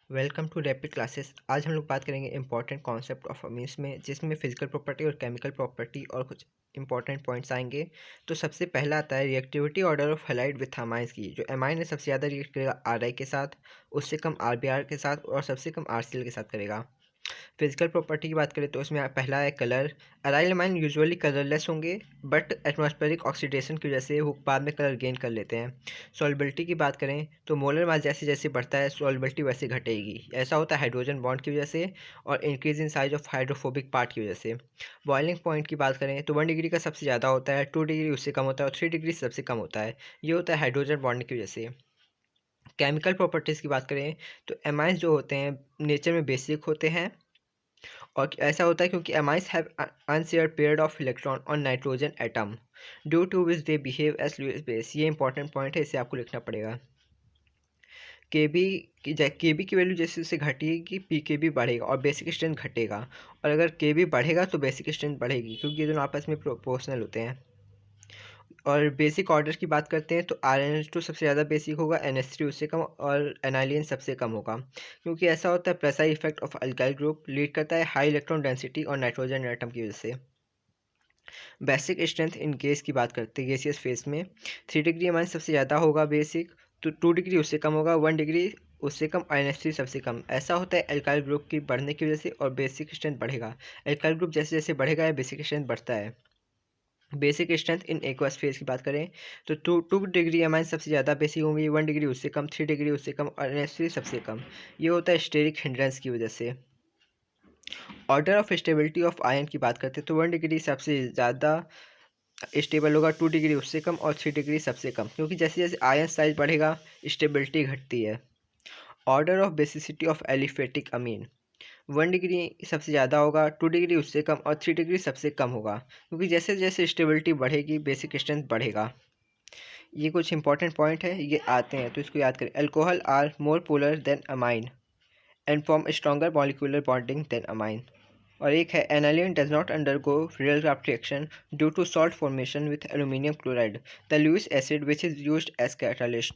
Welcome to rapid classes. आज हम लोग बात करेंगे इंपॉर्टेंट कॉन्सेप्ट ऑफ अमीन्स में, जिसमें फिजिकल प्रॉपर्टी और केमिकल प्रॉपर्टी और कुछ इंपॉर्टेंट पॉइंट्स आएंगे। तो सबसे पहला आता है reactivity order of halide with amines की। जो एमाइन है सबसे ज़्यादा रिएक्ट करेगा आर आई के साथ, उससे कम आर बी आर के साथ और सबसे कम आर सी एल के साथ करेगा। फिजिकल प्रॉपर्टी की बात करें तो उसमें पहला है colour. Aryl amine usually colourless होंगे, बट एटमॉस्फेरिक ऑक्सीडेशन की वजह से वो बाद में कलर गेन कर लेते हैं। सॉल्युबिलिटी की बात करें तो मोलर मास जैसे जैसे बढ़ता है सॉल्युबिलिटी वैसे घटेगी। ऐसा होता है हाइड्रोजन बॉन्ड की वजह से और increase in size of hydrophobic part की वजह से। बॉइलिंग पॉइंट की बात करें तो 1 डिग्री का सबसे ज़्यादा होता है, 2 डिग्री उससे कम होता है और 3 डिग्री सबसे कम होता है। ये होता है हाइड्रोजन बॉन्ड की वजह से। केमिकल प्रॉपर्टीज़ की बात करें तो एमाइंस जो होते हैं नेचर में बेसिक होते हैं, और ऐसा होता है क्योंकि amines have unshared pair of electron on nitrogen atom due to which they behave as Lewis base. ये इंपॉर्टेंट पॉइंट है, इसे आपको लिखना पड़ेगा। के बी की वैल्यू जैसे जैसे घटेगी पी के बी बढ़ेगा और बेसिक स्ट्रेंथ घटेगा, और अगर के बी बढ़ेगा तो बेसिक स्ट्रेंथ बढ़ेगी, क्योंकि ये दोनों आपस में प्रोपोर्शनल होते हैं। और बेसिक ऑर्डर की बात करते हैं तो आर एन एच टू सबसे ज़्यादा बेसिक होगा, एन एच थ्री उससे कम और एनालियन सबसे कम होगा। क्योंकि ऐसा होता है प्रेसाई effect of alkyl group lead करता है हाई इलेक्ट्रॉन डेंसिटी और नाइट्रोजन एटम की वजह से। बेसिक स्ट्रेंथ इन गैस की बात करते हैं गैसियस फेस में 3 डिग्री अमाइन सबसे ज़्यादा होगा बेसिक, तो 2 डिग्री उससे कम होगा, 1 डिग्री उससे कम, NH3 सबसे कम। ऐसा होता है एल्काइल ग्रुप की बढ़ने की वजह से और बेसिक स्ट्रेंथ बढ़ेगा। एल्काइल ग्रुप जैसे जैसे बढ़ेगा या बेसिक स्ट्रेंथ बढ़ता है। Basic strength in aqueous phase की बात करें तो 2 डिग्री अमाइन सबसे ज़्यादा बेसिक होंगी, 1 डिग्री उससे कम, 3 डिग्री उससे कम और NH3 सबसे कम। ये होता है स्टेरिक हिंड्रेंस की वजह से। Order of stability of ion की बात करते हैं तो 1 डिग्री सबसे ज़्यादा स्टेबल होगा, 2 डिग्री उससे कम और 3 डिग्री सबसे कम, क्योंकि जैसे जैसे आयन साइज बढ़ेगा स्टेबिलिटी घटती है। Order of basicity of aliphatic Amin 1 degree सबसे ज़्यादा होगा, 2 डिग्री उससे कम और 3 डिग्री सबसे कम होगा, क्योंकि जैसे जैसे स्टेबिलिटी बढ़ेगी बेसिक स्ट्रेंथ बढ़ेगा। ये कुछ इंपॉर्टेंट पॉइंट है, ये आते हैं तो इसको याद करें। Alcohol are more polar than amine and form stronger molecular bonding than amine. और एक है एनालियन डज नॉट अंडरगो रियल Crafts reaction due to salt formation with aluminium chloride the Lewis acid which is used as catalyst.